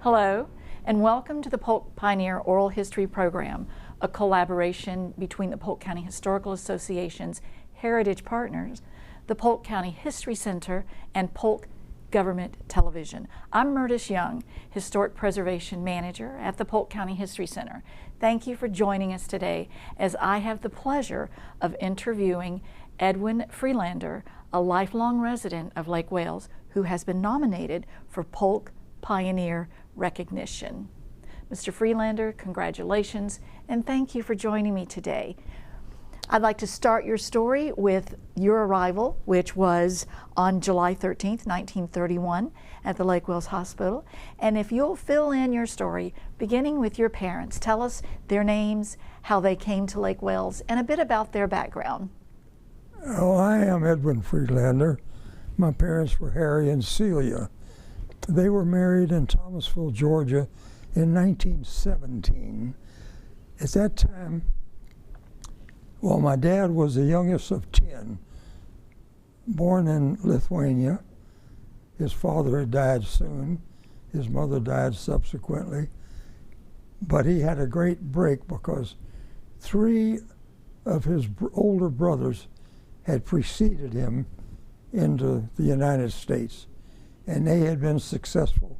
Hello, and welcome to the Polk Pioneer Oral History Program, a collaboration between the Polk County Historical Association's Heritage Partners, the Polk County History Center, and Polk Government Television. I'm Myrtice Young, Historic Preservation Manager at the Polk County History Center. Thank you for joining us today as I have the pleasure of interviewing Edwin Friedlander, a lifelong resident of Lake Wales who has been nominated for Polk Pioneer recognition. Mr. Friedlander, congratulations, and thank you for joining me today. I'd like to start your story with your arrival, which was on July 13th, 1931 at the Lake Wales Hospital. And if you'll fill in your story, beginning with your parents, tell us their names, how they came to Lake Wales, and a bit about their background. Oh, I am Edwin Friedlander. My parents were Harry and Celia. They were married in Thomasville, Georgia in 1917. At that time, well, my dad was the youngest of 10, born in Lithuania. His father had died soon. His mother died subsequently. But he had a great break because 3 of his older brothers had preceded him into the United States. And they had been successful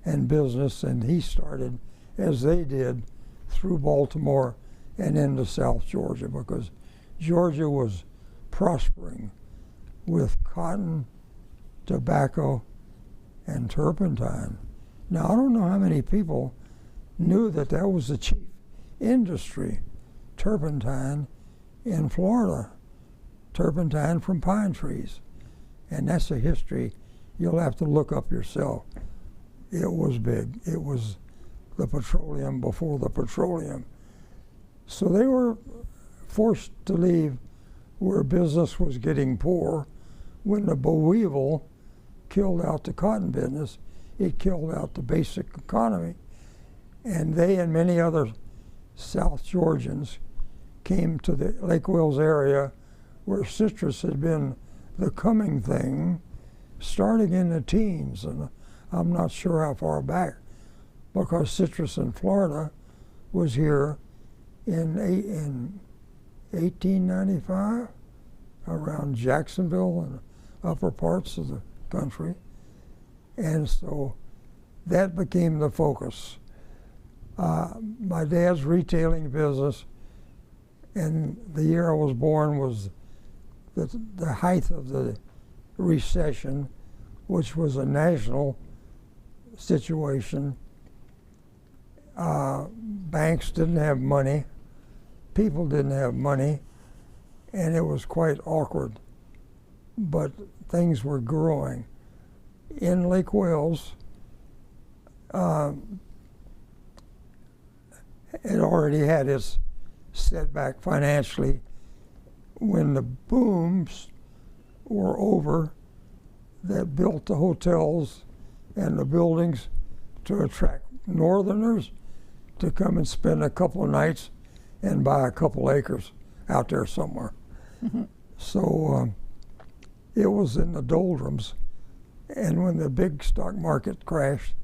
in business, and he started, as they did, through Baltimore and into South Georgia, because Georgia was prospering with cotton, tobacco, and turpentine. Now, I don't know how many people knew that that was the chief industry, turpentine, in Florida, turpentine from pine trees. And that's a history you'll have to look up yourself. It was big. It was the petroleum before the petroleum. So they were forced to leave where business was getting poor. When the boll weevil killed out the cotton business, it killed out the basic economy. And they and many other South Georgians came to the Lake Wales area where citrus had been the coming thing, starting in the teens, and I'm not sure how far back, because citrus in Florida was here in 1895, around Jacksonville and upper parts of the country. And so that became the focus. My dad's retailing business, and the year I was born was the height of the recession, which was a national situation. Banks didn't have money, people didn't have money, and it was quite awkward. But things were growing. In Lake Wales, it already had its setback financially. When the booms were over that built the hotels and the buildings to attract northerners to come and spend a couple of nights and buy a couple acres out there somewhere. Mm-hmm. So it was in the doldrums. And when the big stock market crashed,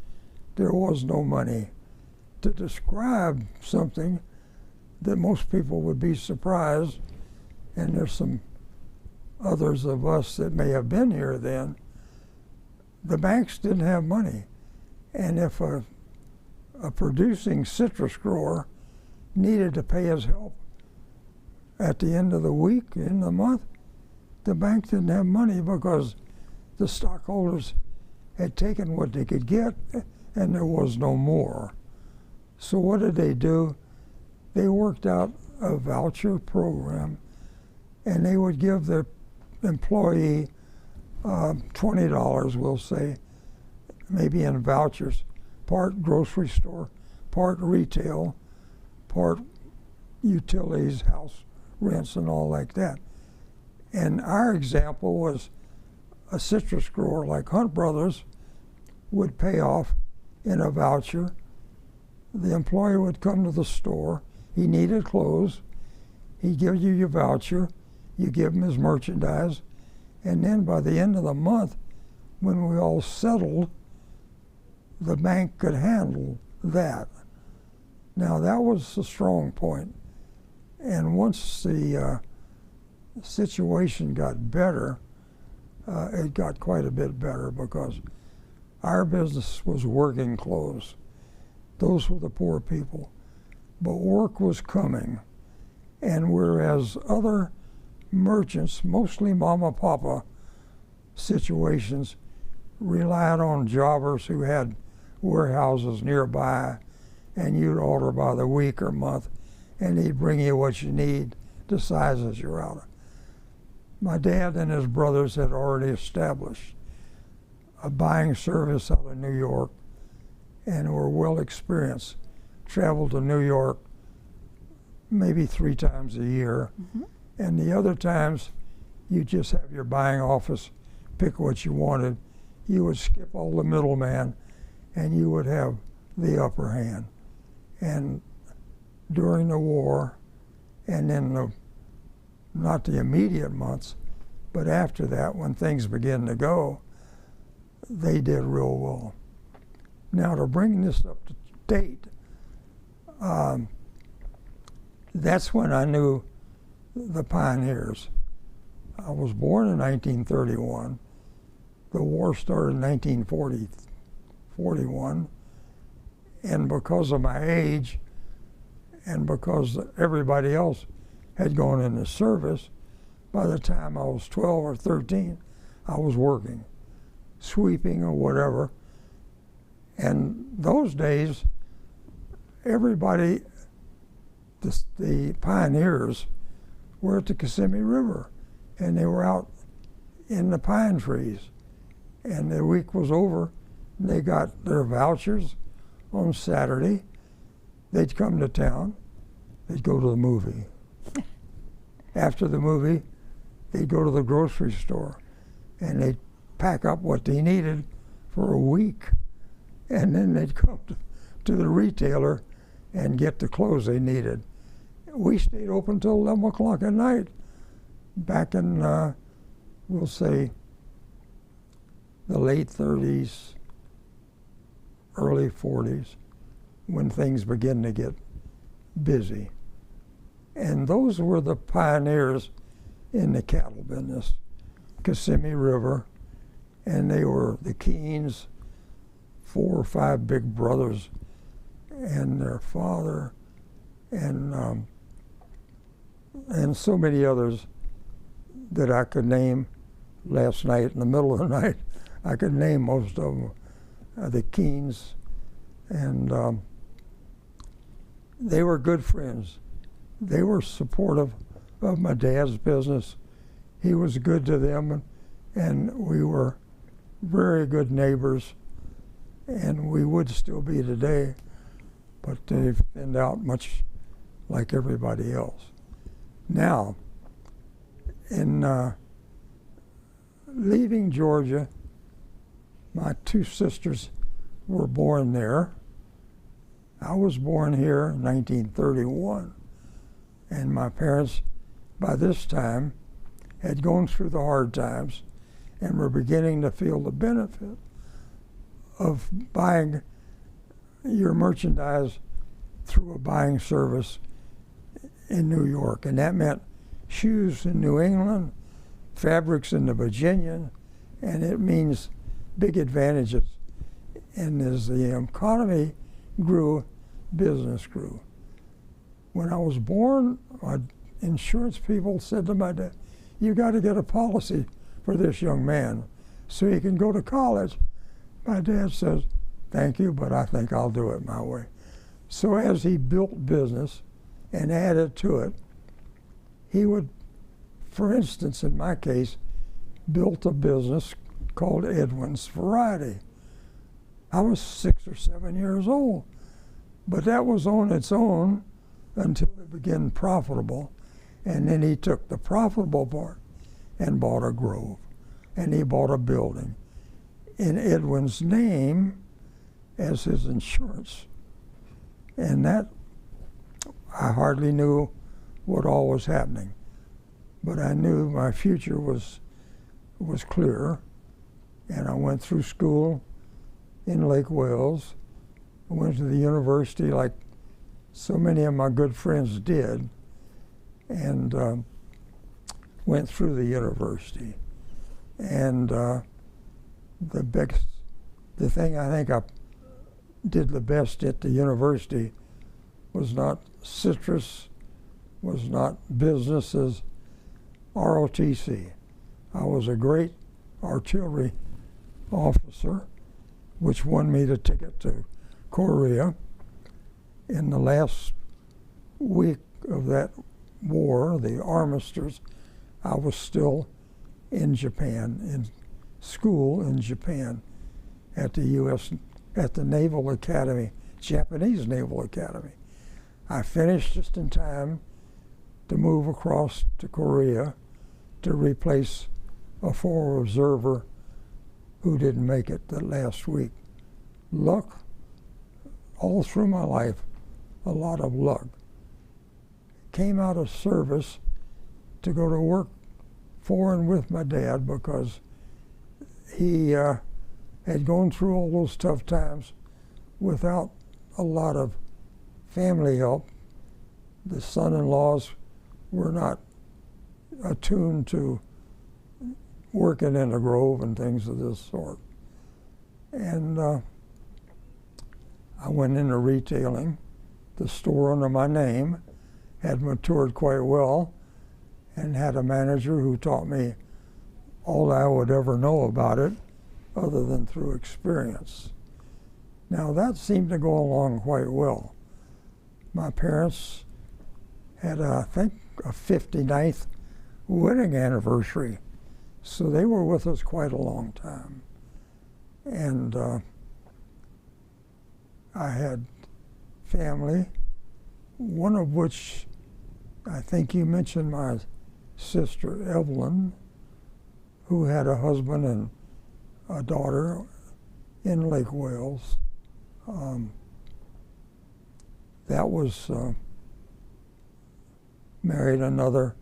there was no money. To describe something that most people would be surprised, and there's some others of us that may have been here then, the banks didn't have money. And if a producing citrus grower needed to pay his help at the end of the week, in the month, the bank didn't have money because the stockholders had taken what they could get and there was no more. So what did they do? They worked out a voucher program, and they would give their employee $20, we'll say, maybe in vouchers, part grocery store, part retail, part utilities, house rents, and all like that. And our example was a citrus grower like Hunt Brothers would pay off in a voucher. The employee would come to the store, he needed clothes, he'd give you your voucher, you give him his merchandise, and then by the end of the month, when we all settled, the bank could handle that. Now that was a strong point. And once the situation got better, it got quite a bit better because our business was working clothes. Those were the poor people. But work was coming. And whereas other merchants, mostly mama papa situations, relied on jobbers who had warehouses nearby, and you'd order by the week or month, and he'd bring you what you need, the sizes you're out of. My dad and his brothers had already established a buying service out of New York and were well experienced. Traveled to New York maybe 3 times a year. Mm-hmm. And the other times, you just have your buying office, pick what you wanted. You would skip all the middleman, and you would have the upper hand. And during the war, and in not the immediate months, but after that, when things began to go, they did real well. Now, to bring this up to date, that's when I knew the pioneers. I was born in 1931. The war started in 1941. And because of my age, and because everybody else had gone into service, by the time I was 12 or 13, I was working, sweeping or whatever. And those days, everybody, the pioneers, were at the Kissimmee River, and they were out in the pine trees. And the week was over, and they got their vouchers on Saturday. They'd come to town, they'd go to the movie. After the movie, they'd go to the grocery store, and they'd pack up what they needed for a week. And then they'd come to the retailer and get the clothes they needed. We stayed open till 11 o'clock at night back in, we'll say, the late 30s, early 40s, when things began to get busy. And those were the pioneers in the cattle business, Kissimmee River, and they were the Keens, 4 or 5 big brothers, and their father, and so many others that I could name last night in the middle of the night. I could name most of them, the Keens, and they were good friends. They were supportive of my dad's business. He was good to them, and we were very good neighbors, and we would still be today, but they've thinned out much like everybody else. Now, in leaving Georgia, my 2 sisters were born there. I was born here in 1931, and my parents, by this time, had gone through the hard times and were beginning to feel the benefit of buying your merchandise through a buying service in New York. And that meant shoes in New England, fabrics in the Virginian, and it means big advantages. And as the economy grew, business grew. When I was born, my insurance people said to my dad, "You got to get a policy for this young man so he can go to college." My dad says, "Thank you, but I think I'll do it my way." So as he built business and added to it, he would, for instance, in my case, built a business called Edwin's Variety. I was 6 or 7 years old, but that was on its own until it became profitable. And then he took the profitable part and bought a grove, and he bought a building in Edwin's name as his insurance. And that, I hardly knew what all was happening, but I knew my future was clear. And I went through school in Lake Wales. I went to the university like so many of my good friends did, and went through the university. And the thing I think I did the best at the university was not citrus, was not businesses, ROTC. I was a great artillery officer, which won me the ticket to Korea. In the last week of that war, the armistice, I was still in Japan, in school in Japan, at the Naval Academy, Japanese Naval Academy. I finished just in time to move across to Korea to replace a former observer who didn't make it that last week. Luck, all through my life, a lot of luck. Came out of service to go to work for and with my dad because he had gone through all those tough times without a lot of family help. The son-in-laws were not attuned to working in a grove and things of this sort. And I went into retailing. The store under my name had matured quite well and had a manager who taught me all I would ever know about it other than through experience. Now that seemed to go along quite well. My parents had, I think, a 59th wedding anniversary, so they were with us quite a long time. And I had family, one of which I think you mentioned my sister Evelyn, who had a husband and a daughter in Lake Wales. That was married another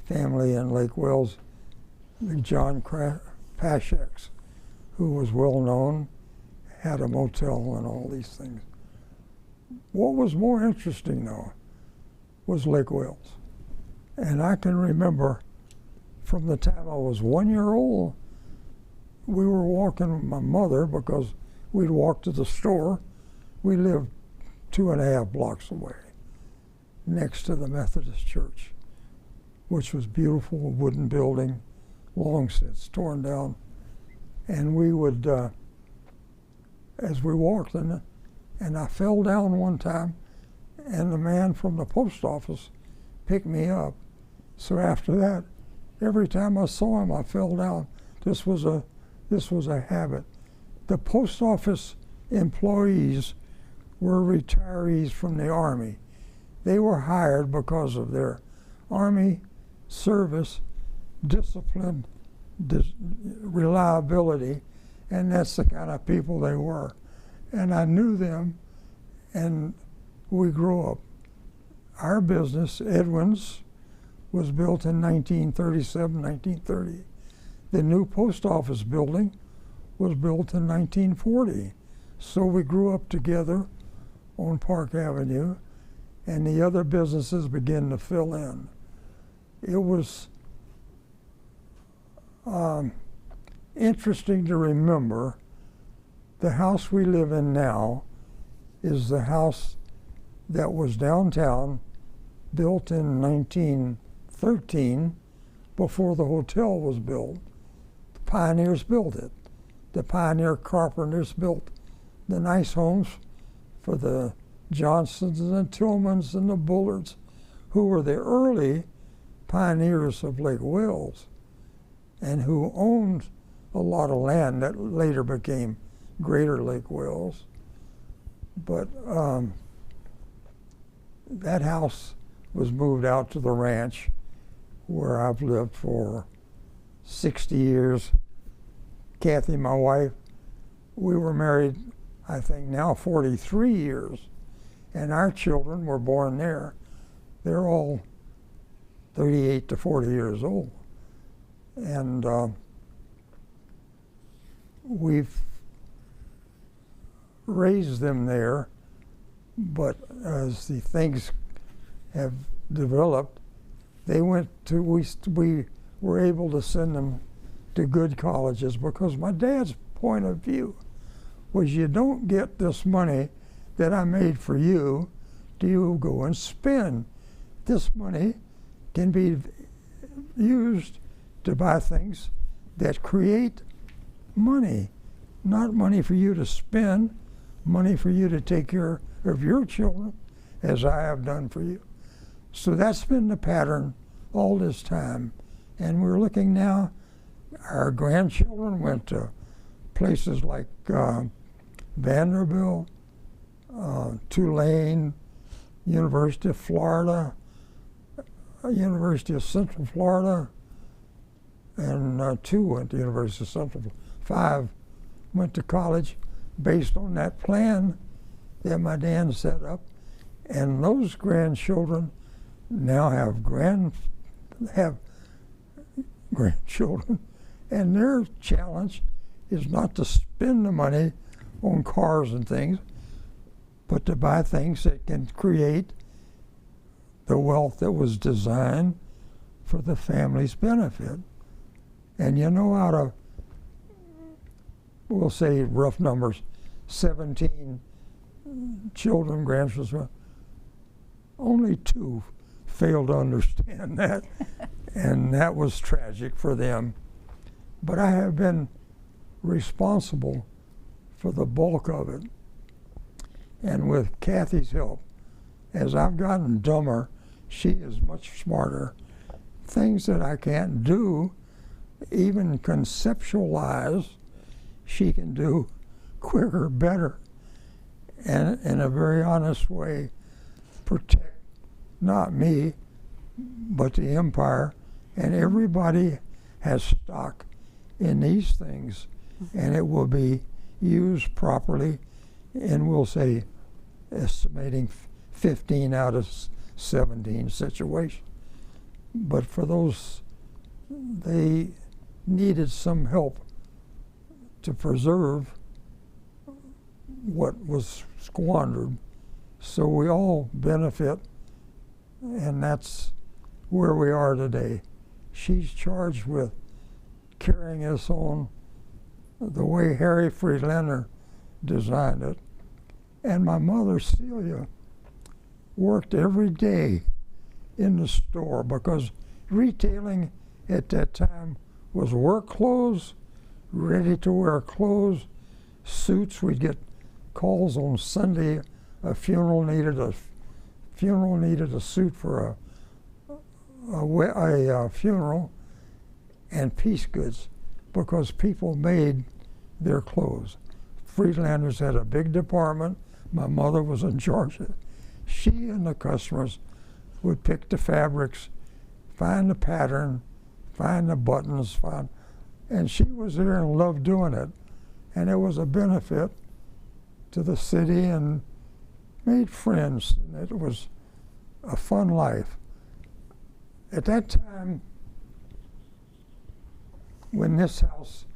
family in Lake Wales, the John Pasheks, who was well known, had a motel and all these things. What was more interesting, though, was Lake Wales. And I can remember from the time I was 1 year old, we were walking with my mother because we'd walk to the store. We lived 2.5 blocks away, next to the Methodist Church, which was beautiful, a wooden building, long since torn down. And we would, as we walked, and I fell down one time, and the man from the post office picked me up. So after that, every time I saw him, I fell down. This was a habit. The post office employees were retirees from the Army. They were hired because of their Army service, discipline, reliability, and that's the kind of people they were. And I knew them, and we grew up. Our business, Edwin's, was built in 1937, 1930. The new post office building was built in 1940. So we grew up together on Park Avenue, and the other businesses began to fill in. It was interesting to remember the house we live in now is the house that was downtown, built in 1913 before the hotel was built. The pioneers built it. The pioneer carpenters built the nice homes for the Johnsons and the Tillmans and the Bullards, who were the early pioneers of Lake Wales and who owned a lot of land that later became Greater Lake Wales. But that house was moved out to the ranch where I've lived for 60 years. Kathy, my wife, we were married, I think now 43 years, and our children were born there. They're all 38 to 40 years old. And we've raised them there, but as the things have developed, they went to, we were able to send them to good colleges, because my dad's point of view was, you don't get this money that I made for you, do you go and spend. This money can be used to buy things that create money, not money for you to spend, money for you to take care of your children, as I have done for you. So that's been the pattern all this time. And we're looking now, our grandchildren went to places like Vanderbilt, Tulane, University of Florida, University of Central Florida, and 2 went to University of Central. 5 went to college based on that plan that my dad set up. And those grandchildren now have grandchildren, and their challenge is not to spend the money on cars and things, but to buy things that can create the wealth that was designed for the family's benefit. And you know, out of, we'll say rough numbers, 17 children, grandchildren, only 2 failed to understand that, and that was tragic for them. But I have been responsible for the bulk of it. And with Kathy's help, as I've gotten dumber, she is much smarter. Things that I can't do, even conceptualize, she can do quicker, better, and in a very honest way protect not me, but the empire. And everybody has stock in these things, and it will be used properly, and we'll say estimating 15 out of 17 situations. But for those, they needed some help to preserve what was squandered, so we all benefit, and that's where we are today. She's charged with carrying us on the way Harry Friedlander designed it. And my mother, Celia, worked every day in the store, because retailing at that time was work clothes, ready-to-wear clothes, suits. We'd get calls on Sunday, a funeral needed a suit for a funeral, and piece goods, because people made their clothes. Friedlanders had a big department. My mother was in charge of it. She and the customers would pick the fabrics, find the pattern, find the buttons, and she was there and loved doing it. And it was a benefit to the city, and made friends, and it was a fun life. At that time, when this house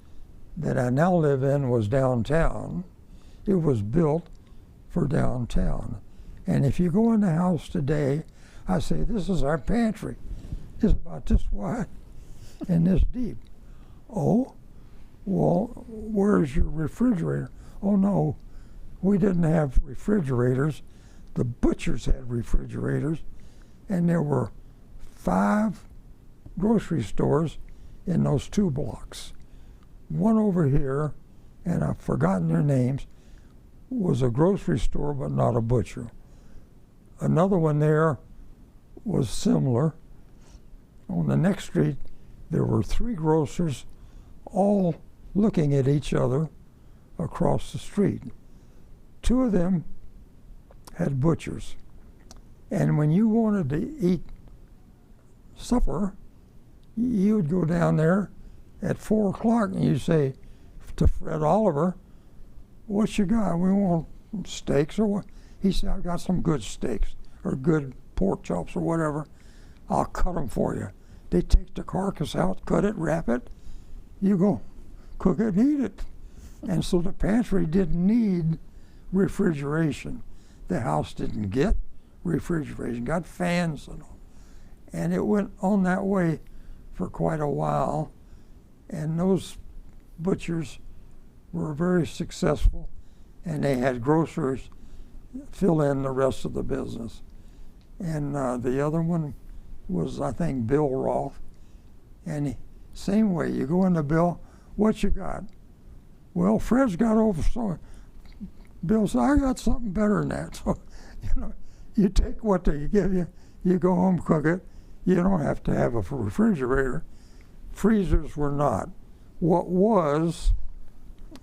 that I now live in was downtown, it was built for downtown. And if you go in the house today, I say, this is our pantry. It's about this wide and this deep. Oh, well, where's your refrigerator? Oh no, we didn't have refrigerators. The butchers had refrigerators, and there were 5 grocery stores in those 2 blocks. One over here, and I've forgotten their names, was a grocery store but not a butcher. Another one there was similar. On the next street, there were 3 grocers, all looking at each other across the street. 2 of them had butchers. And when you wanted to eat supper, you would go down there at 4 o'clock and you'd say to Fred Oliver, what you got? We want steaks or what? He said, I got some good steaks or good pork chops or whatever. I'll cut them for you. They take the carcass out, cut it, wrap it. You go cook it and eat it. And so the pantry didn't need refrigeration. The house didn't get refrigeration, got fans and all. And it went on that way for quite a while. And those butchers were very successful, and they had grocers fill in the rest of the business. And the other one was, I think, Bill Roth. And same way, you go into Bill, what you got? Well, Fred's got over, so Bill said, I got something better than that. So, you take what they give you, you go home, cook it. You don't have to have a refrigerator. Freezers were not. What was,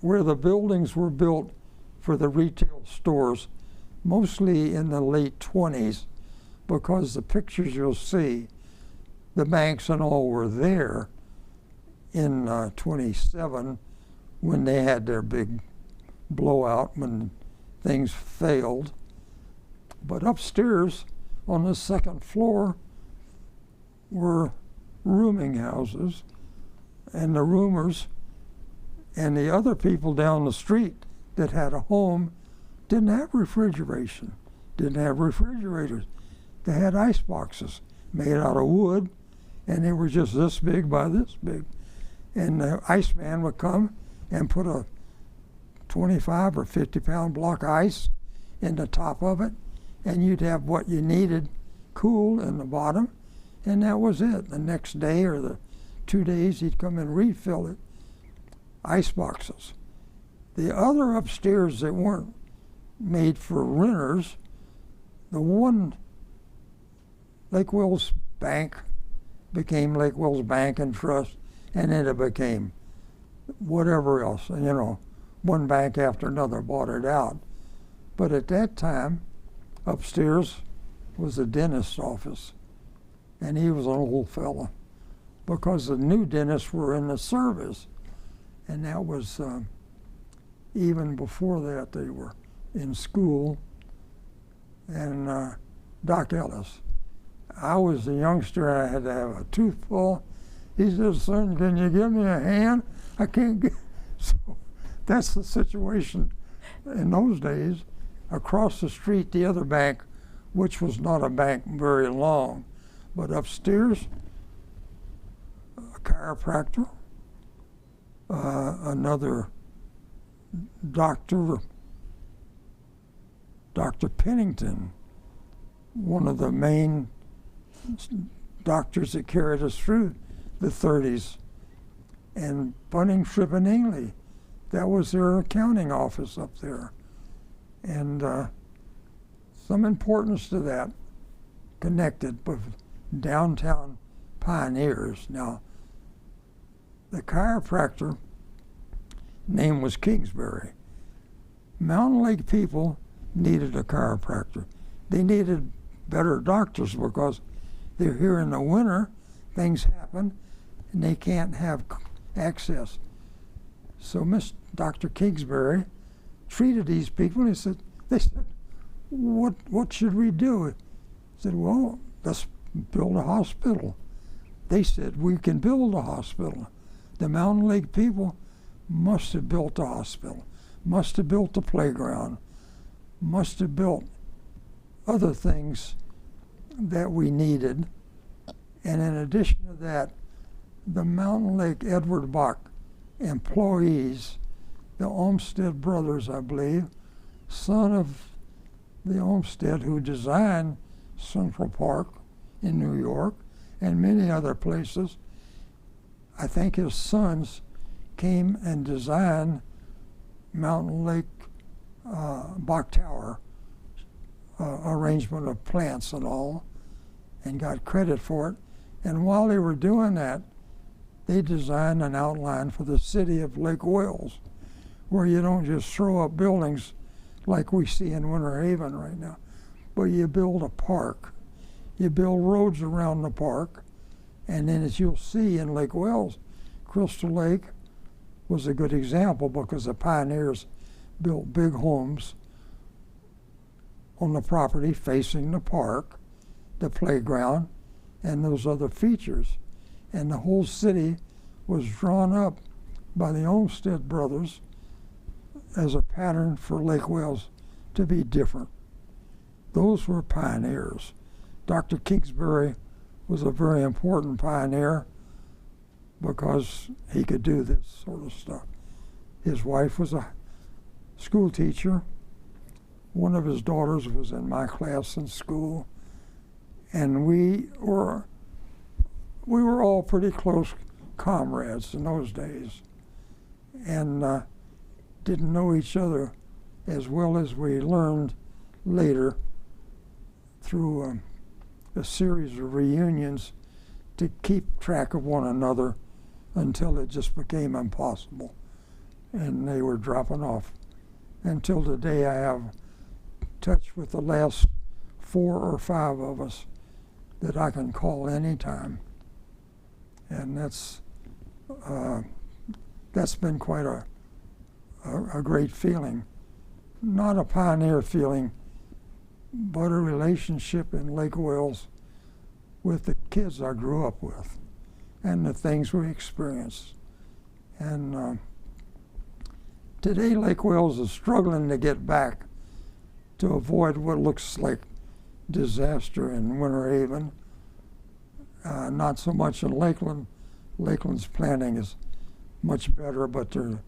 where the buildings were built for the retail stores, mostly in the late 20s, because the pictures you'll see, the banks and all were there in 27 when they had their big blowout when things failed. But upstairs on the second floor were rooming houses, and the roomers and the other people down the street that had a home didn't have refrigeration, didn't have refrigerators. They had ice boxes made out of wood, and they were just this big by this big. And the iceman would come and put a 25 or 50-pound block of ice in the top of it, and you'd have what you needed cool in the bottom, and that was it. The next day or the 2 days, he'd come and refill it. Ice boxes. The other upstairs that weren't made for renters, the one Lake Wells Bank became Lake Wells Bank and Trust, and then it became whatever else. And one bank after another bought it out. But at that time, upstairs was the dentist's office, and he was an old fella, because the new dentists were in the service, and that was even before that they were in school. And Doc Ellis, I was a youngster and I had to have a tooth pulled. He said, son, can you give me a hand? I can't get. So that's the situation in those days. Across the street, the other bank, which was not a bank very long, but upstairs, a chiropractor, another doctor, Dr. Pennington, one of the main doctors that carried us through the 30s, and Bunning, Tripp, and Ingley. That was their accounting office up there. And some importance to that connected with downtown pioneers. Now, the chiropractor name was Kingsbury. Mountain Lake people needed a chiropractor. They needed better doctors because they're here in the winter, things happen, and they can't have access. So Dr. Kingsbury treated these people, and they said, what should we do? He said, well, let's build a hospital. They said, we can build a hospital. The Mountain Lake people must have built a hospital, must have built a playground, must have built other things that we needed. And in addition to that, the Mountain Lake Edward Bach employees, the Olmsted brothers, I believe, son of the Olmsted who designed Central Park in New York and many other places. I think his sons came and designed Mountain Lake Bach Tower arrangement of plants and all, and got credit for it. And while they were doing that, they designed an outline for the city of Lake Wells, where you don't just throw up buildings like we see in Winter Haven right now, but you build a park. You build roads around the park, and then as you'll see in Lake Wells, Crystal Lake was a good example because the pioneers built big homes on the property facing the park, the playground, and those other features. And the whole city was drawn up by the Olmsted brothers as a pattern for Lake Wales to be different. Those were pioneers. Dr. Kingsbury was a very important pioneer because he could do this sort of stuff. His wife was a school teacher. One of his daughters was in my class in school, and we were all pretty close comrades in those days, and didn't know each other as well as we learned later through a series of reunions to keep track of one another until it just became impossible, and they were dropping off. Until today, I have touch with the last 4 or 5 of us that I can call anytime, and that's been quite a great feeling. Not a pioneer feeling, but a relationship in Lake Wales with the kids I grew up with and the things we experienced. And today Lake Wales is struggling to get back to avoid what looks like disaster in Winter Haven. Not so much in Lakeland. Lakeland's planning is much better, but their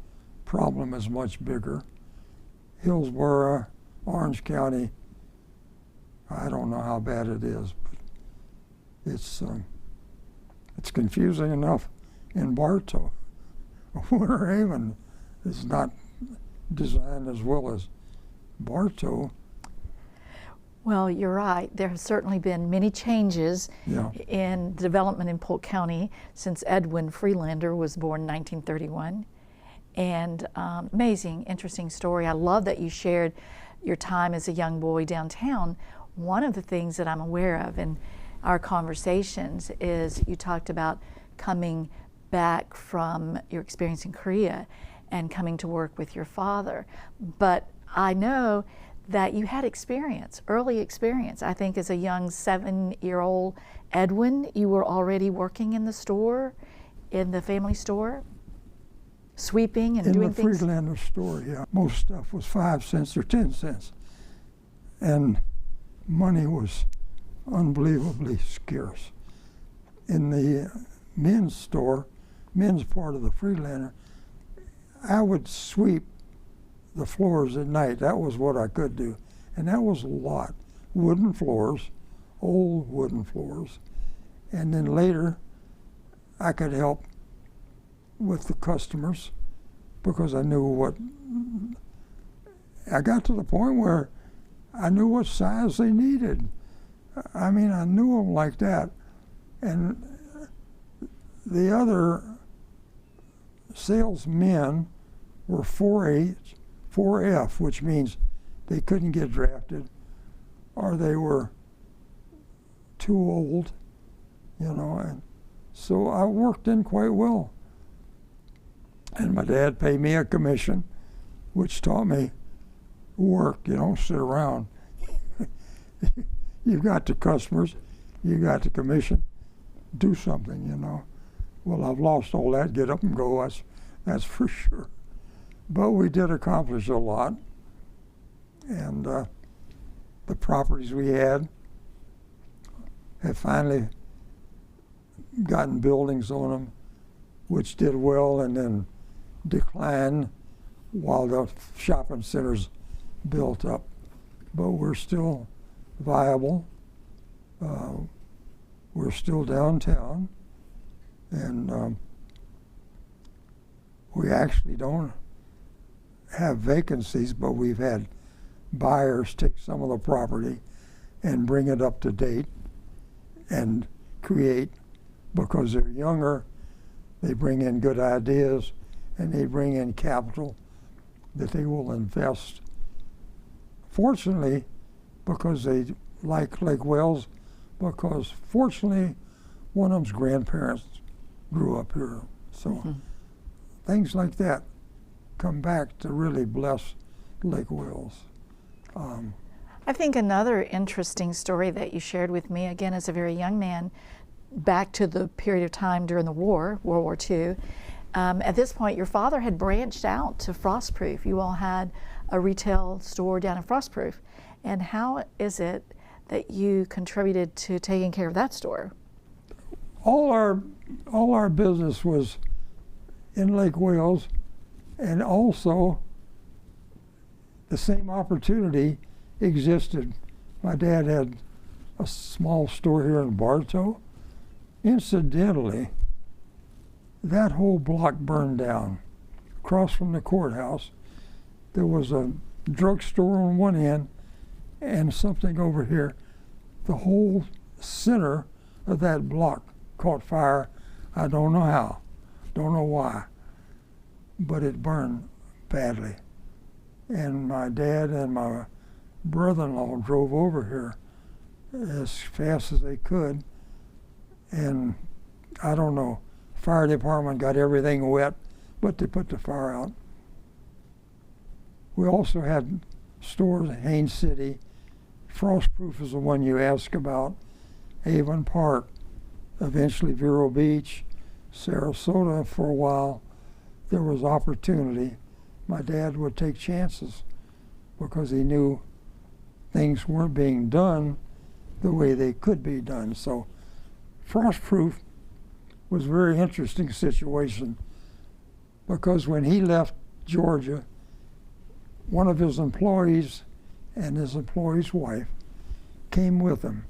problem is much bigger. Hillsborough, Orange County, I don't know how bad it is, but it's confusing enough in Bartow. Winter Haven is not designed as well as Bartow. Well, you're right. There have certainly been many changes in development in Polk County since Edwin Friedlander was born in 1931. And amazing, interesting story. I love that you shared your time as a young boy downtown. One of the things that I'm aware of in our conversations is you talked about coming back from your experience in Korea and coming to work with your father. But I know that you had experience, early experience. I think as a young 7-year-old Edwin, you were already working in the store, in the family store, sweeping and doing things? In the Friedlander store, yeah. Most stuff was 5 cents or 10 cents. And money was unbelievably scarce. In the men's store, men's part of the Friedlander, I would sweep the floors at night. That was what I could do. And that was a lot. Wooden floors, old wooden floors. And then later, I could help with the customers because I knew what, I got to the point where I knew what size they needed. I mean, I knew them like that. And the other salesmen were 4F, which means they couldn't get drafted or they were too old, you know, and so I worked in quite well. And my dad paid me a commission, which taught me work. You don't sit around. You've got the customers, you got the commission, do something, you know. Well, I've lost all that, get up and go, that's for sure. But we did accomplish a lot. And the properties we had have finally gotten buildings on them, which did well and then declined while the shopping centers built up. But we're still viable. We're still downtown. And we actually don't have vacancies, but we've had buyers take some of the property and bring it up to date and create, because they're younger, they bring in good ideas and they bring in capital that they will invest. Fortunately, because they like Lake Wales, because fortunately one of them's grandparents grew up here. So things like that come back to really bless Lake Wales. I think another interesting story that you shared with me, again as a very young man, back to the period of time during the war, World War II, At this point, your father had branched out to Frostproof. You all had a retail store down in Frostproof. And how is it that you contributed to taking care of that store? All our business was in Lake Wales, and also the same opportunity existed. My dad had a small store here in Bartow. Incidentally, that whole block burned down. Across from the courthouse, there was a drugstore on one end and something over here. The whole center of that block caught fire. I don't know how, don't know why, but it burned badly. And my dad and my brother-in-law drove over here as fast as they could, and I don't know, fire department got everything wet, but they put the fire out. We also had stores in Haines City. Frostproof is the one you asked about. Avon Park, eventually Vero Beach, Sarasota for a while. There was opportunity. My dad would take chances because he knew things weren't being done the way they could be done. So Frostproof was a very interesting situation because when he left Georgia, one of his employees and his employee's wife came with him.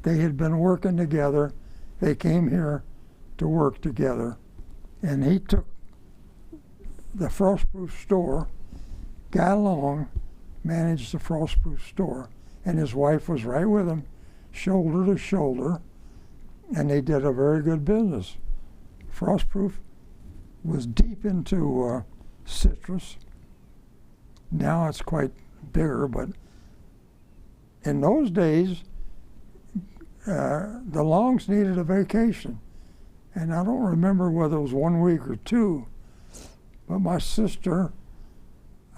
They had been working together. They came here to work together, and he took the Frostproof store, got along, managed the Frostproof store, and his wife was right with him, shoulder to shoulder, and they did a very good business. Frostproof was deep into citrus. Now it's quite bigger, but in those days, the Longs needed a vacation. And I don't remember whether it was 1 week or 2, but my sister,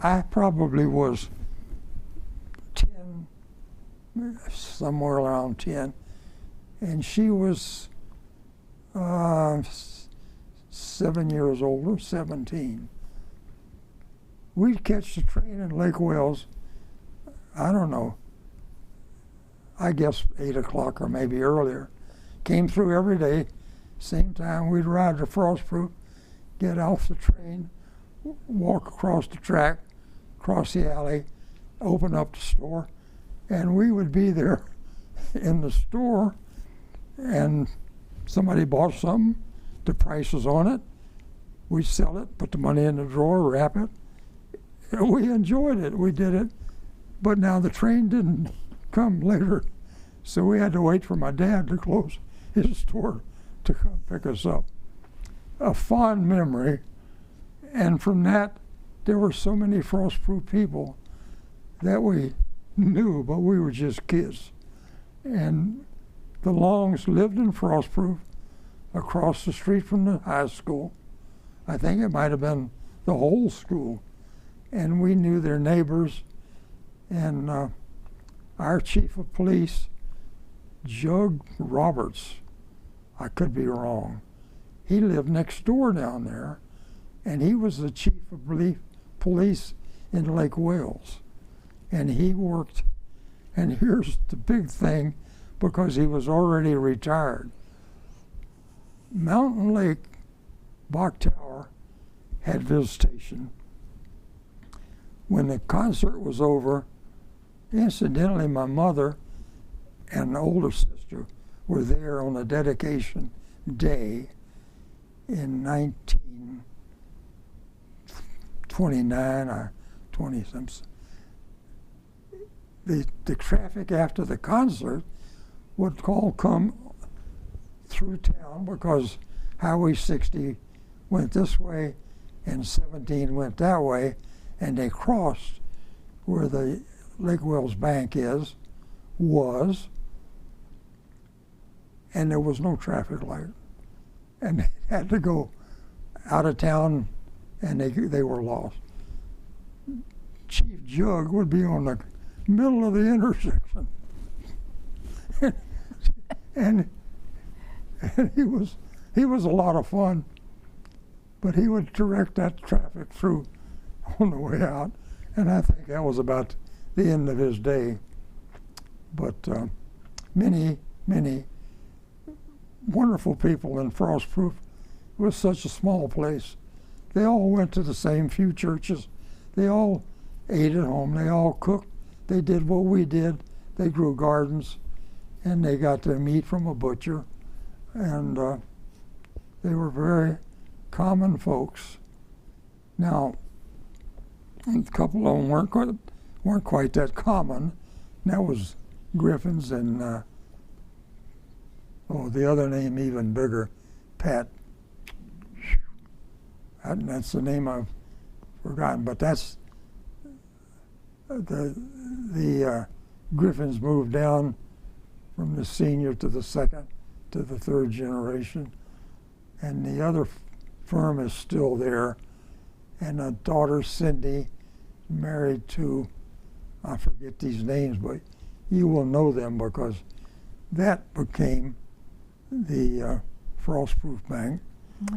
I probably was 10, somewhere around 10, and she was 7 years older, 17. We'd catch the train in Lake Wales, I don't know, I guess 8 o'clock or maybe earlier. Came through every day, same time we'd ride to Frostproof, get off the train, walk across the track, cross the alley, open up the store, and we would be there in the store, and somebody bought something, the price was on it, we'd sell it, put the money in the drawer, wrap it. We enjoyed it, we did it, but now the train didn't come later, so we had to wait for my dad to close his store to come pick us up. A fond memory, and from that, there were so many Frostproof people that we knew, but we were just kids. And the Longs lived in Frostproof across the street from the high school. I think it might have been the whole school. And we knew their neighbors, and our chief of police, Jug Roberts, I could be wrong, he lived next door down there, and he was the chief of police in Lake Wales. And he worked, and here's the big thing, because he was already retired. Mountain Lake Bach Tower had visitation. When the concert was over, incidentally, my mother and an older sister were there on the dedication day in 1929 or 20-something. The traffic after the concert would all come through town because Highway 60 went this way and 17 went that way, and they crossed where the Lake Wales Bank was, and there was no traffic light. And they had to go out of town, and they were lost. Chief Jug would be on the middle of the intersection. and he was a lot of fun. but he would direct that traffic through on the way out, and I think that was about the end of his day. But many wonderful people in Frostproof. It was such a small place. They all went to the same few churches. They all ate at home. They all cooked. They did what we did. They grew gardens, and they got their meat from a butcher. And they were very common folks. Now, a couple of them weren't quite that common. And that was Griffins and the other name even bigger, Pat. That's the name I've forgotten, but that's the Griffins moved down from the senior to the second to the third generation, and the other firm is still there, and a daughter, Cindy, married to, I forget these names, but you will know them because that became the Frostproof Bank,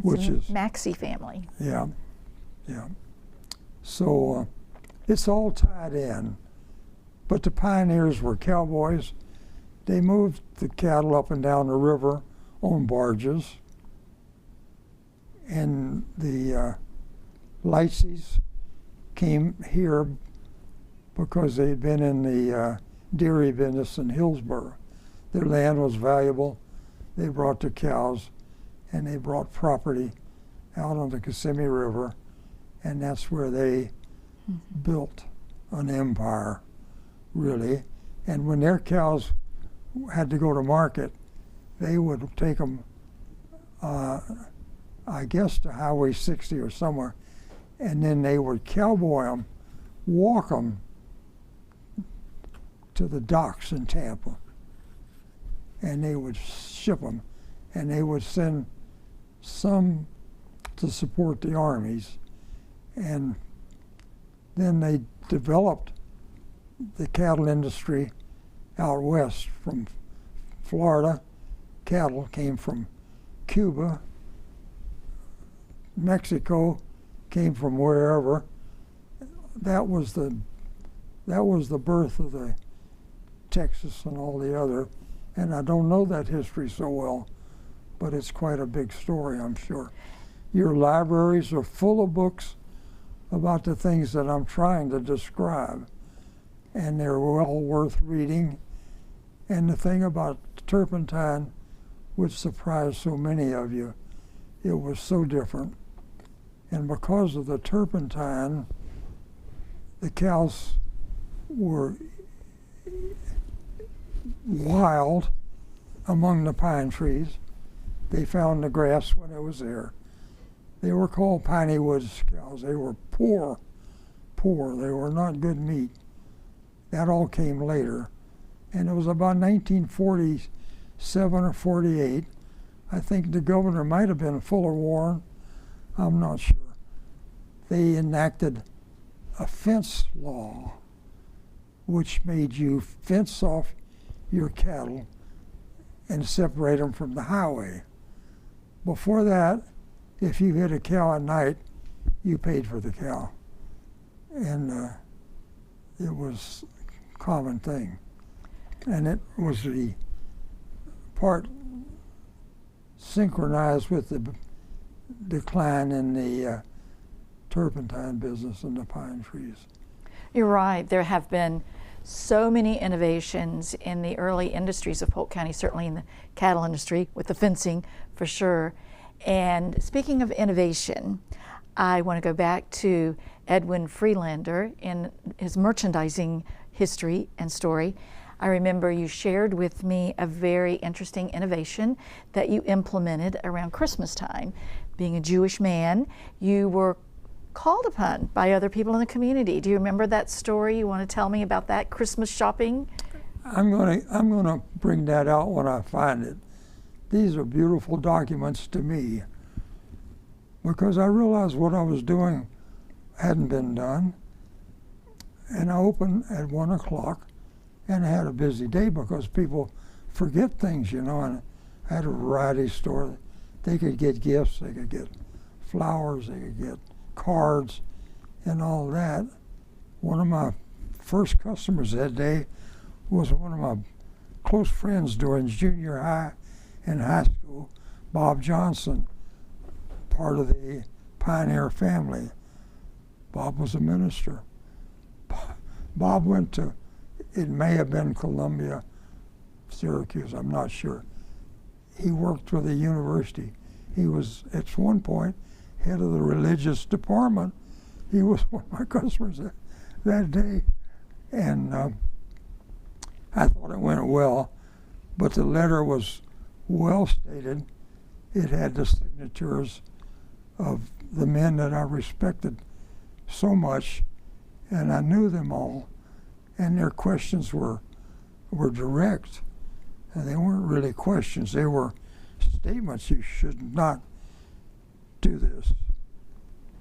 which is Maxey family. Yeah. So it's all tied in. But the pioneers were cowboys. They moved the cattle up and down the river on barges. And the Lightseys came here because they'd been in the dairy business in Hillsborough. Their land was valuable. They brought the cows, and they brought property out on the Kissimmee River, and that's where they built an empire, really. And when their cows had to go to market, they would take them, I guess, to Highway 60 or somewhere, and then they would cowboy them, walk them to the docks in Tampa, and they would ship them, and they would send some to support the armies. And then they developed the cattle industry out west from Florida. Cattle came from Cuba, Mexico, came from wherever. That was the birth of the Texas and all the other. And I don't know that history so well, but it's quite a big story, I'm sure. Your libraries are full of books about the things that I'm trying to describe, and they're well worth reading. And the thing about turpentine, which surprised so many of you, it was so different. And because of the turpentine, the cows were wild among the pine trees. They found the grass when it was there. They were called piney woods cows. They were poor. They were not good meat. That all came later. And it was about 1947 or 48. I think the governor might have been Fuller Warren. I'm not sure. They enacted a fence law which made you fence off your cattle and separate them from the highway. Before that, if you hit a cow at night, you paid for the cow. And it was a common thing. And it was the part synchronized with the decline in the turpentine business and the pine trees. You're right. There have been so many innovations in the early industries of Polk County, certainly in the cattle industry, with the fencing for sure. And speaking of innovation, I want to go back to Edwin Friedlander in his merchandising history and story. I remember you shared with me a very interesting innovation that you implemented around Christmas time. Being a Jewish man, you were called upon by other people in the community. Do you remember that story? You want to tell me about that Christmas shopping? I'm gonna bring that out when I find it. These are beautiful documents to me because I realized what I was doing hadn't been done. And I opened at 1 o'clock, and I had a busy day because people forget things, you know, and I had a variety store. They could get gifts, they could get flowers, they could get cards and all that. One of my first customers that day was one of my close friends during junior high and high school, Bob Johnson, part of the Pioneer family. Bob was a minister. Bob went to, it may have been Columbia, Syracuse, I'm not sure. He worked for the university. He was, at one point, head of the religious department. He was one of my customers that day. And I thought it went well, but the letter was well stated. It had the signatures of the men that I respected so much, and I knew them all, and their questions were direct, and they weren't really questions. They were statements. You should not do this.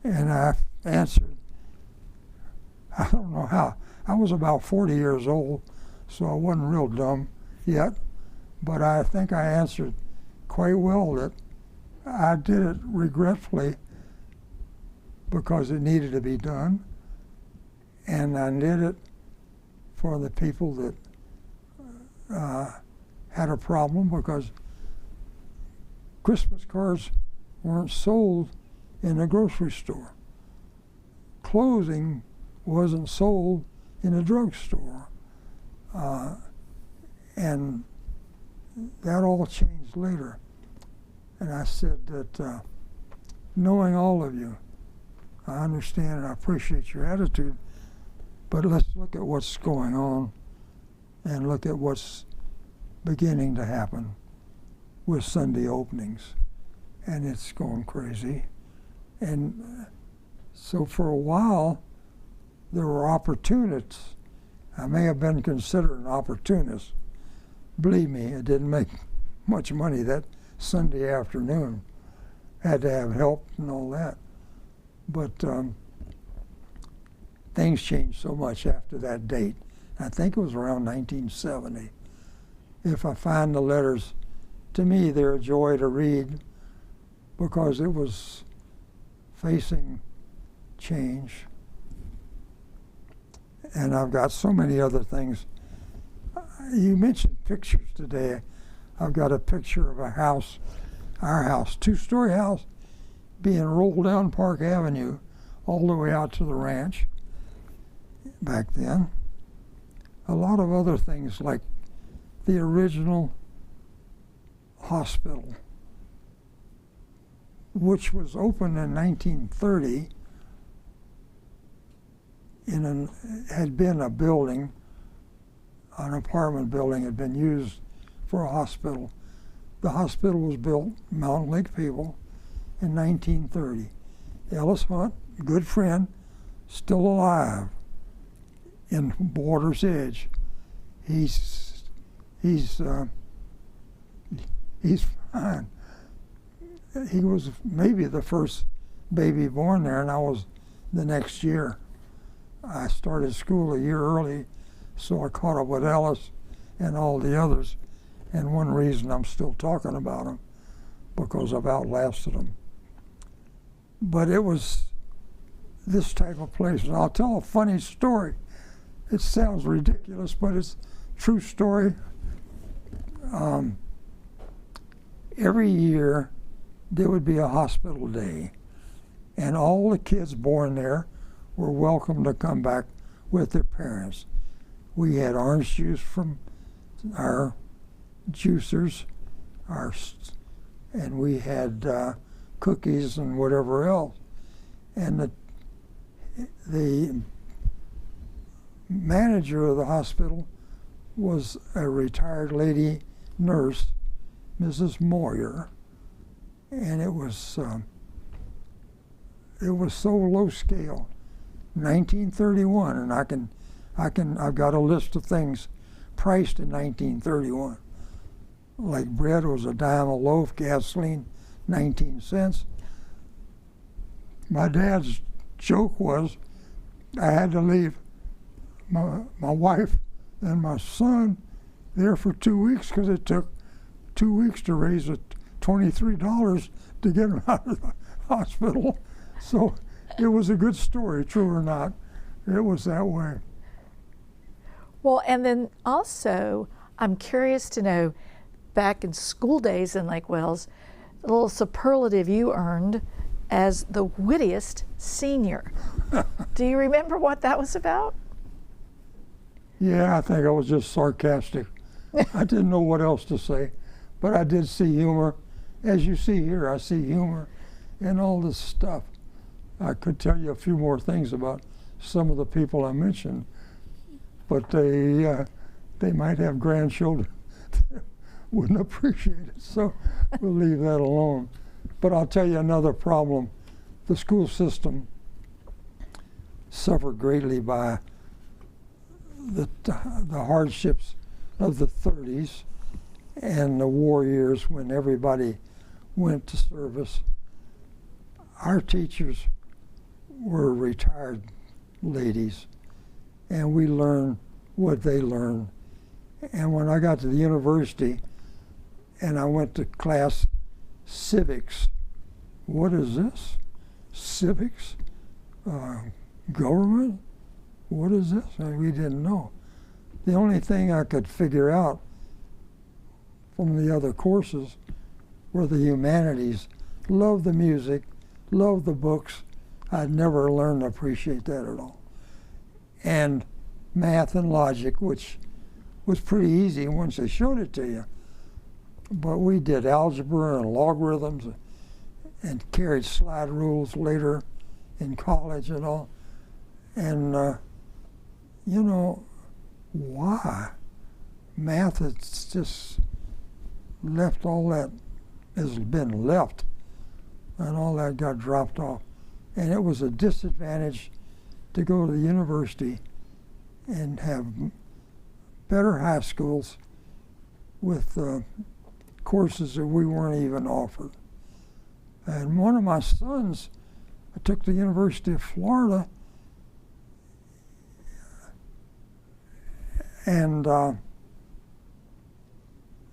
And I answered, I don't know how. I was about 40 years old, so I wasn't real dumb yet, but I think I answered quite well that I did it regretfully because it needed to be done, and I did it for the people that had a problem, because Christmas cards weren't sold in a grocery store. Clothing wasn't sold in a drugstore. And that all changed later. And I said that knowing all of you, I understand and I appreciate your attitude, but let's look at what's going on and look at what's beginning to happen with Sunday openings. And it's going crazy. And so for a while, there were opportunists. I may have been considered an opportunist. Believe me, it didn't make much money that Sunday afternoon. Had to have help and all that. But things changed so much after that date. I think it was around 1970. If I find the letters, to me they're a joy to read, because it was facing change. And I've got so many other things. You mentioned pictures today. I've got a picture of a house, our house, two-story house, being rolled down Park Avenue all the way out to the ranch back then. A lot of other things, like the original hospital, which was opened in 1930, had been a building, an apartment building, had been used for a hospital. The hospital was built, Mountain Lake people, in 1930. Ellis Hunt, good friend, still alive in Borders Edge. He's fine. He was maybe the first baby born there, and I was the next year. I started school a year early, so I caught up with Ellis and all the others. And one reason I'm still talking about them, because I've outlasted them. But it was this type of place. And I'll tell a funny story. It sounds ridiculous, but it's a true story. Every year, there would be a hospital day, and all the kids born there were welcome to come back with their parents. We had orange juice from our juicers, and we had cookies and whatever else. And the manager of the hospital was a retired lady nurse, Mrs. Moyer, and it was so low scale. 1931, and I've got a list of things priced in 1931. Like bread was a dime a loaf, gasoline 19 cents. My dad's joke was I had to leave my wife and my son there for 2 weeks, because it took 2 weeks to raise $23 to get them out of the hospital. So it was a good story, true or not. It was that way. Well, and then also, I'm curious to know, back in school days in Lake Wales, a little superlative you earned as the wittiest senior. Do you remember what that was about? Yeah, I think I was just sarcastic. I didn't know what else to say, but I did see humor. As you see here, I see humor in all this stuff. I could tell you a few more things about some of the people I mentioned, but they might have grandchildren that wouldn't appreciate it, so we'll leave that alone. But I'll tell you another problem. The school system suffered greatly by the hardships of the 30s and the war years when everybody went to service. Our teachers were retired ladies, and we learned what they learned. And when I got to the university and I went to class civics, what is this? Civics? Government? What is this? We didn't know. The only thing I could figure out from the other courses were the humanities. Loved the music, loved the books. I'd never learned to appreciate that at all. And math and logic, which was pretty easy once they showed it to you. But we did algebra and logarithms and carried slide rules later in college and all. And, you know, why? Math has just left all that, has been left, and all that got dropped off. And it was a disadvantage to go to the university and have better high schools with courses that we weren't even offered. And one of my sons, I took to the University of Florida, and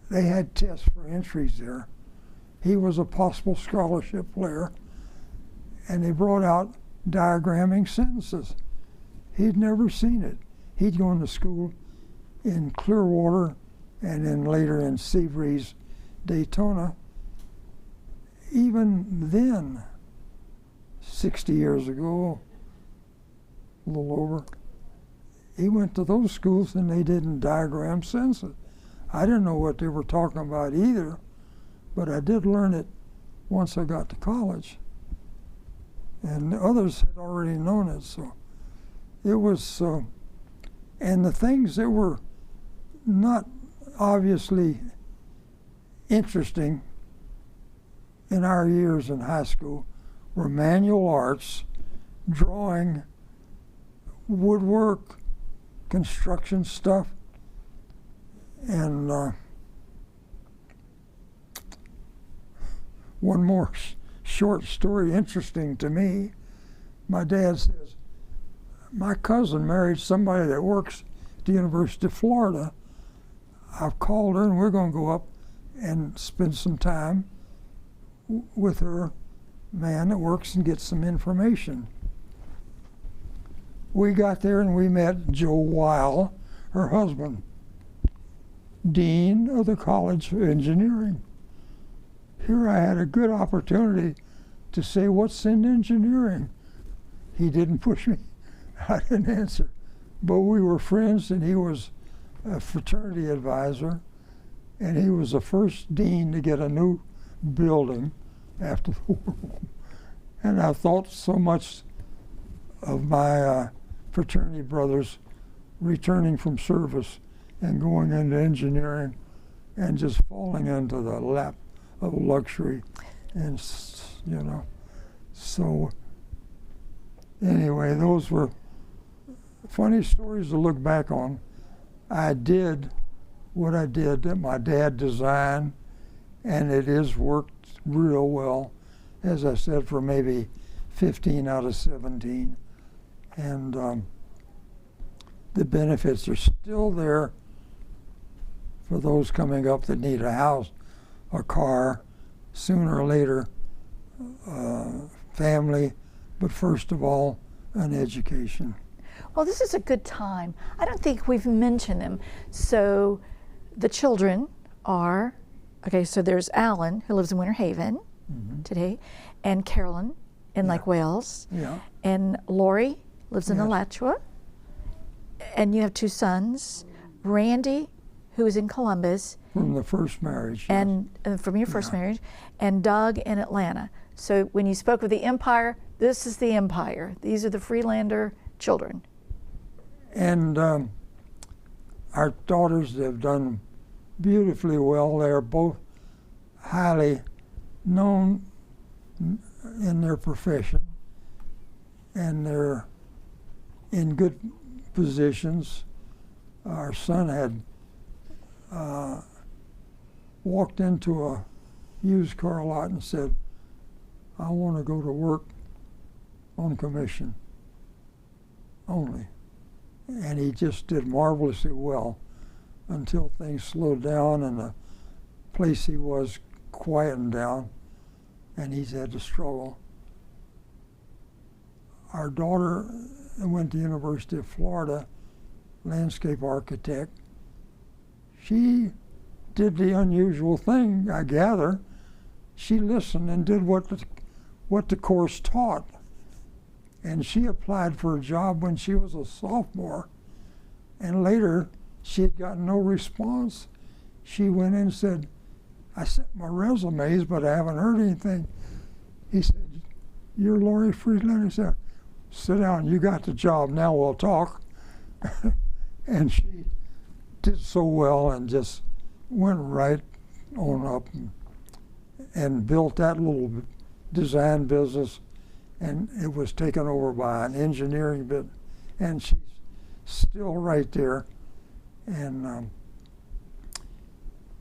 they had tests for entries there. He was a possible scholarship player, and they brought out diagramming sentences. He'd never seen it. He'd gone to school in Clearwater and then later in Seabreeze, Daytona. Even then, 60 years ago, a little over, he went to those schools and they didn't diagram sentences. I didn't know what they were talking about either, but I did learn it once I got to college. And others had already known it, so it was, and the things that were not obviously interesting in our years in high school were manual arts, drawing, woodwork, construction stuff, and one more short story interesting to me. My dad says, my cousin married somebody that works at the University of Florida. I've called her and we're going to go up and spend some time with her man that works and get some information. We got there and we met Joe Weil, her husband, dean of the College of Engineering. Here I had a good opportunity to say, what's in engineering? He didn't push me. I didn't answer. But we were friends, and he was a fraternity advisor, and he was the first dean to get a new building after the war. And I thought so much of my fraternity brothers returning from service and going into engineering and just falling into the lap of luxury, and you know. So anyway, those were funny stories to look back on. I did what I did that my dad designed, and it has worked real well, as I said, for maybe 15 out of 17. And the benefits are still there for those coming up that need a house, a car. Sooner or later, family, but first of all, an education. Well, this is a good time. I don't think we've mentioned them. So the children are, okay, so there's Alan, who lives in Winter Haven today, and Carolyn in Lake Wales, and Lori lives in Alachua, and you have two sons, Randy, who is in Columbus. From the first marriage. And from your first marriage, and Doug in Atlanta. So when you spoke of the empire, this is the empire. These are the Friedlander children. And our daughters have done beautifully well. They're both highly known in their profession, and they're in good positions. Our son had walked into a used car lot and said, "I want to go to work on commission only." And he just did marvelously well until things slowed down and the place he was quietened down, and he's had to struggle. Our daughter went to the University of Florida, landscape architect. She did the unusual thing, I gather. She listened and did what the course taught. And she applied for a job when she was a sophomore. And later, she had gotten no response. She went in and said, "I sent my resumes, but I haven't heard anything." He said, "You're Lori Friedlander?" He said, "Sit down, you got the job, now we'll talk." And she did so well and just went right on up and built that little design business, and it was taken over by an engineering bit, and she's still right there. And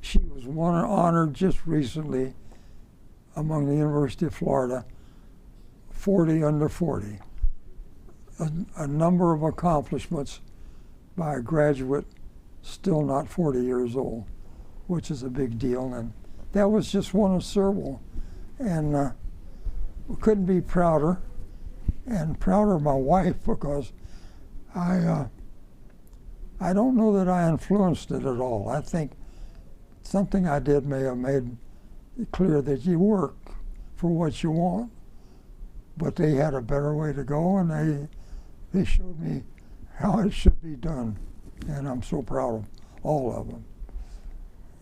she was honored just recently among the University of Florida, 40 under 40, a number of accomplishments by a graduate still not 40 years old, which is a big deal. And that was just one of several. And we couldn't be prouder, and prouder of my wife, because I don't know that I influenced it at all. I think something I did may have made it clear that you work for what you want, but they had a better way to go, and they showed me how it should be done, and I'm so proud of all of them.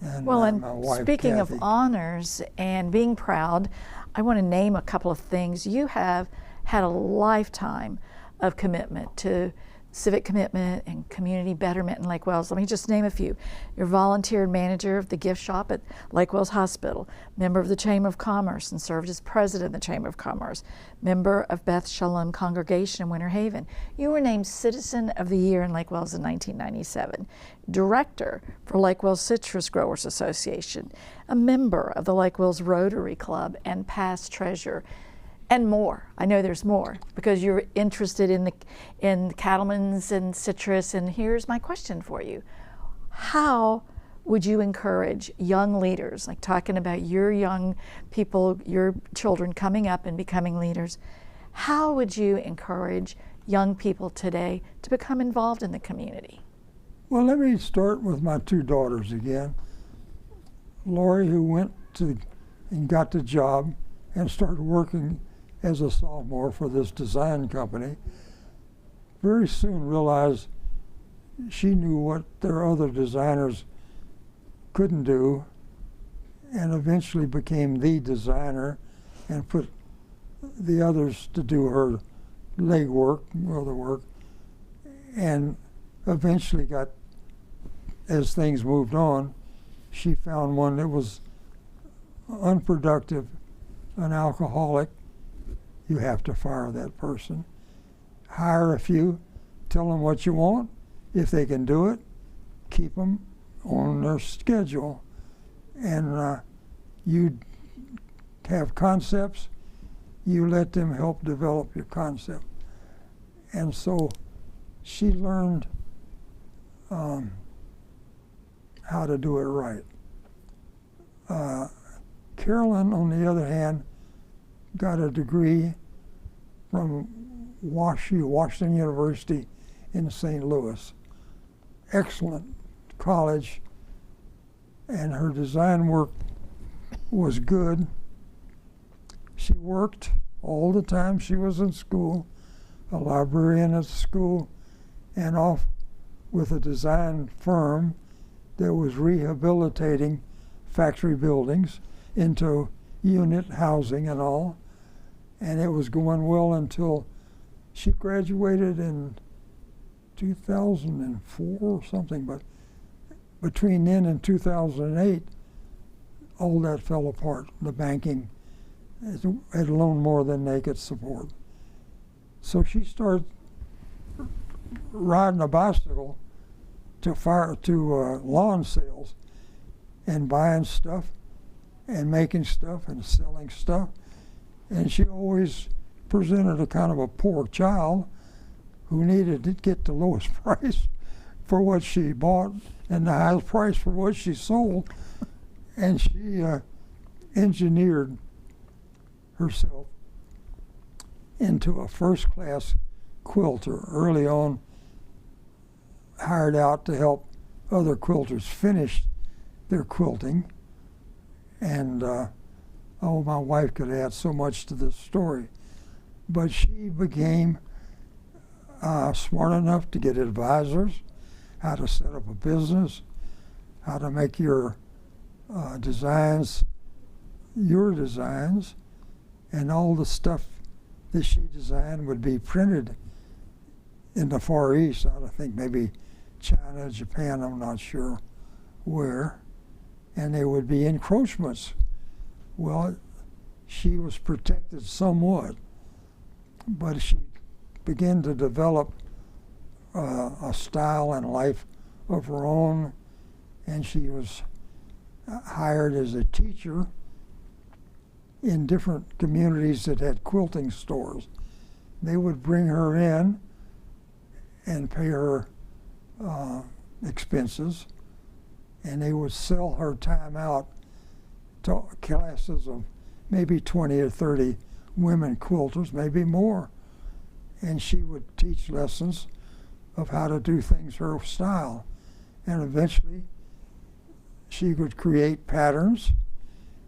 And well, and my wife, speaking Kathy. of honors and being proud, I want to name a couple of things. You have had a lifetime of commitment to civic commitment and community betterment in Lake Wales. Let me just name a few. You're volunteer manager of the gift shop at Lake Wales Hospital, member of the Chamber of Commerce and served as president of the Chamber of Commerce, member of Beth Shalom Congregation in Winter Haven. You were named Citizen of the Year in Lake Wales in 1997, director for Lake Wales Citrus Growers Association, a member of the Lake Wales Rotary Club, and past treasurer. And more. I know there's more because you're interested in cattlemen's and citrus. And here's my question for you. How would you encourage young leaders, like talking about your young people, your children coming up and becoming leaders, how would you encourage young people today to become involved in the community? Well, let me start with my two daughters again. Lori, who went to and got the job and started working as a sophomore for this design company, very soon realized she knew what their other designers couldn't do, and eventually became the designer and put the others to do her legwork, other work, and eventually got, as things moved on, she found one that was unproductive, an alcoholic. You have to fire that person. Hire a few, tell them what you want. If they can do it, keep them on their schedule. And you have concepts, you let them help develop your concept. And so she learned how to do it right. Carolyn, on the other hand, got a degree from Washington University in St. Louis. Excellent college, and her design work was good. She worked all the time she was in school, a librarian at the school, and off with a design firm that was rehabilitating factory buildings into unit housing and all. And it was going well until she graduated in 2004 or something, but between then and 2008, all that fell apart. The banking had loaned more than they could support. So she started riding a bicycle to lawn sales and buying stuff and making stuff and selling stuff. And she always presented a kind of a poor child who needed to get the lowest price for what she bought and the highest price for what she sold. And she engineered herself into a first-class quilter. Early on, hired out to help other quilters finish their quilting. And oh, my wife could add so much to this story. But she became smart enough to get advisors, how to set up a business, how to make your designs, and all the stuff that she designed would be printed in the Far East. I think maybe China, Japan, I'm not sure where. And there would be encroachments. Well, she was protected somewhat, but she began to develop a style and life of her own, and she was hired as a teacher in different communities that had quilting stores. They would bring her in and pay her expenses, and they would sell her time out to classes of maybe 20 or 30 women quilters, maybe more. And she would teach lessons of how to do things her style. And eventually, she would create patterns,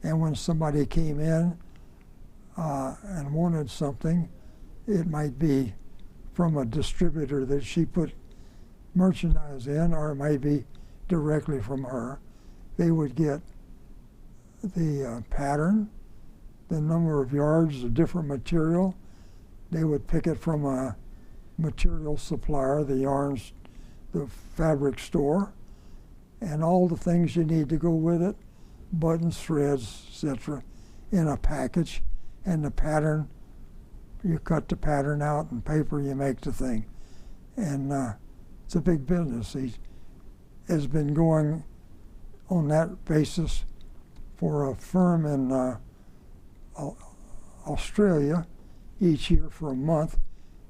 and when somebody came in and wanted something, it might be from a distributor that she put merchandise in, or it might be directly from her. They would get the pattern, the number of yards of different material. They would pick it from a material supplier, the yarns, the fabric store, and all the things you need to go with it, buttons, threads, etc., in a package. And the pattern, you cut the pattern out, and paper, you make the thing. And it's a big business. He has been going on that basis for a firm in Australia each year for a month,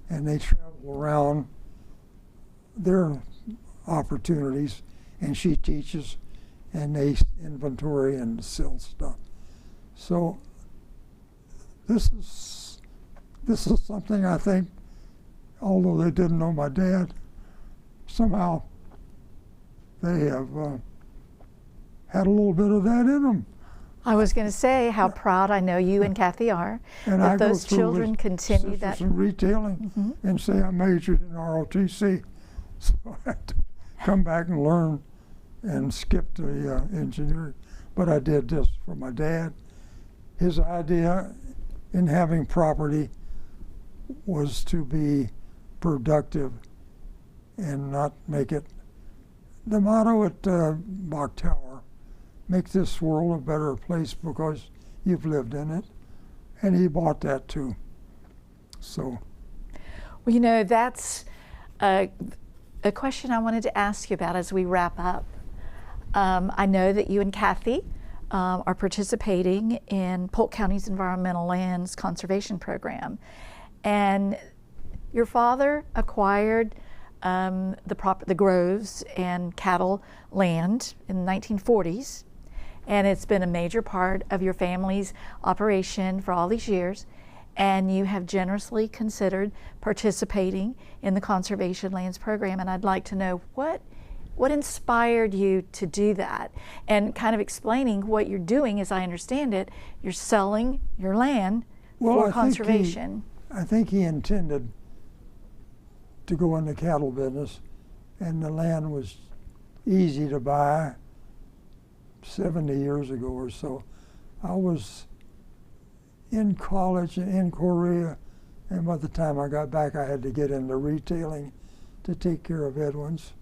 and they travel around their opportunities, and she teaches, and they inventory and sell stuff. So this is something I think, although they didn't know my dad, somehow they have had a little bit of that in them. I was going to say how proud I know you and Kathy are and that those children continue that. And retailing and say I majored in ROTC, so I had to come back and learn and skip the engineering. But I did this for my dad. His idea in having property was to be productive and not make it. The motto at Bach Tower, make this world a better place because you've lived in it. And he bought that too. So. Well, you know, that's a question I wanted to ask you about as we wrap up. I know that you and Kathy are participating in Polk County's Environmental Lands Conservation Program. And your father acquired the groves and cattle land in the 1940s. and it's been a major part of your family's operation for all these years, and you have generously considered participating in the Conservation Lands program, and I'd like to know what inspired you to do that, and kind of explaining what you're doing. As I understand it, you're selling your land for conservation. I think he intended to go in the cattle business, and the land was easy to buy 70 years ago or so. I was in college in Korea, and by the time I got back I had to get into retailing to take care of Edwin's.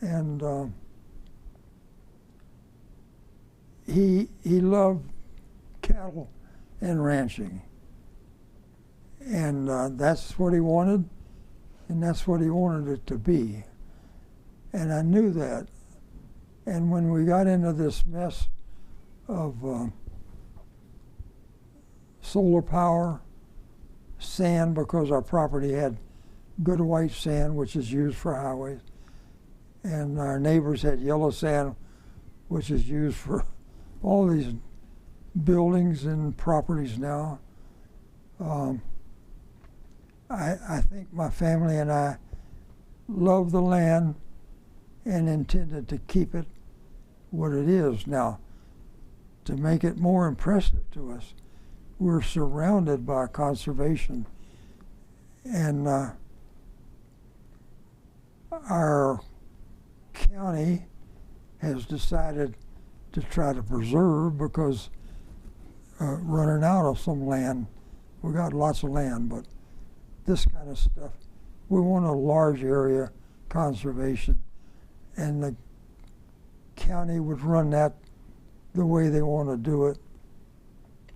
And he loved cattle and ranching, and that's what he wanted, and that's what he wanted it to be. And I knew that. And when we got into this mess of solar power, sand, because our property had good white sand, which is used for highways, and our neighbors had yellow sand, which is used for all these buildings and properties now. I think my family and I love the land and intended to keep it what it is. Now, to make it more impressive to us, we're surrounded by conservation, and our county has decided to try to preserve, because running out of some land, we got lots of land, but this kind of stuff, we want a large area conservation, and the county would run that the way they want to do it,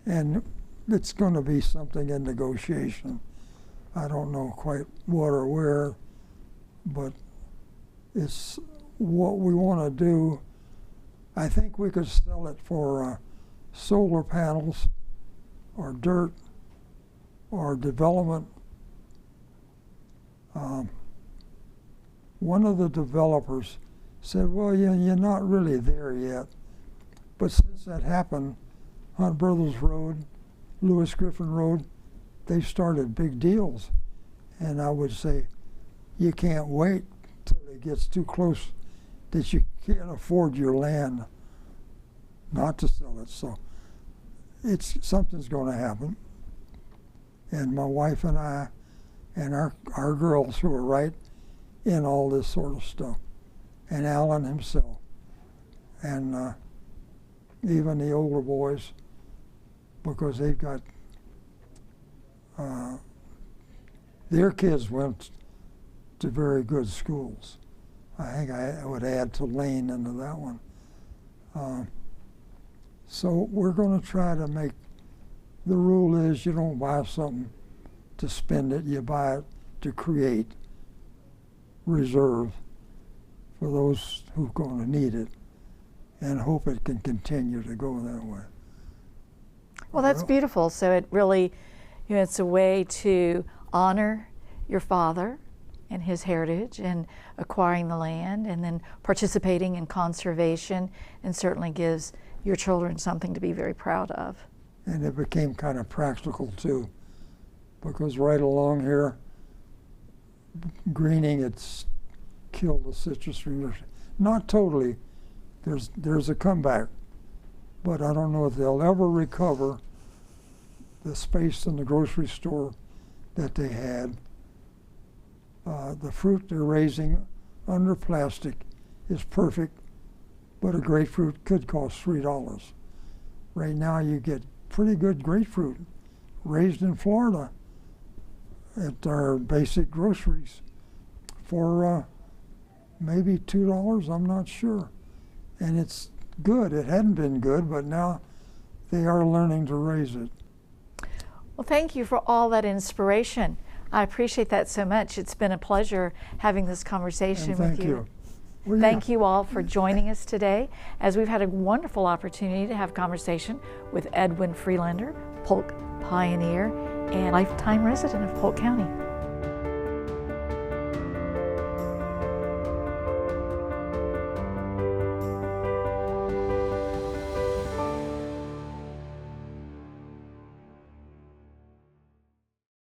and it's going to be something in negotiation. I don't know quite what or where, but it's what we want to do. I think we could sell it for solar panels or dirt or development. One of the developers said, well, you're not really there yet. But since that happened, Hunt Brothers Road, Lewis Griffin Road, they started big deals. And I would say, you can't wait till it gets too close that you can't afford your land not to sell it. So something's going to happen. And my wife and I and our girls, who are right in all this sort of stuff, and Alan himself, and even the older boys, because they've got, their kids went to very good schools. I think I would add Tulane into that one. So we're going to try to make, the rule is you don't buy something to spend it, you buy it to create reserve for those who are going to need it, and hope it can continue to go that way. Well, that's beautiful. So it really, it's a way to honor your father and his heritage, and acquiring the land, and then participating in conservation, and certainly gives your children something to be very proud of. And it became kind of practical too, because right along here, greening, it's killed the citrus trees. Not totally. There's a comeback, but I don't know if they'll ever recover the space in the grocery store that they had. The fruit they're raising under plastic is perfect, but a grapefruit could cost $3. Right now you get pretty good grapefruit raised in Florida at our basic groceries for maybe $2, I'm not sure. And it's good. It hadn't been good, but now they are learning to raise it. Well, thank you for all that inspiration. I appreciate that so much. It's been a pleasure having this conversation with you. Thank you. Well, thank you all for joining us today, as we've had a wonderful opportunity to have a conversation with Edwin Friedlander, Polk pioneer and lifetime resident of Polk County.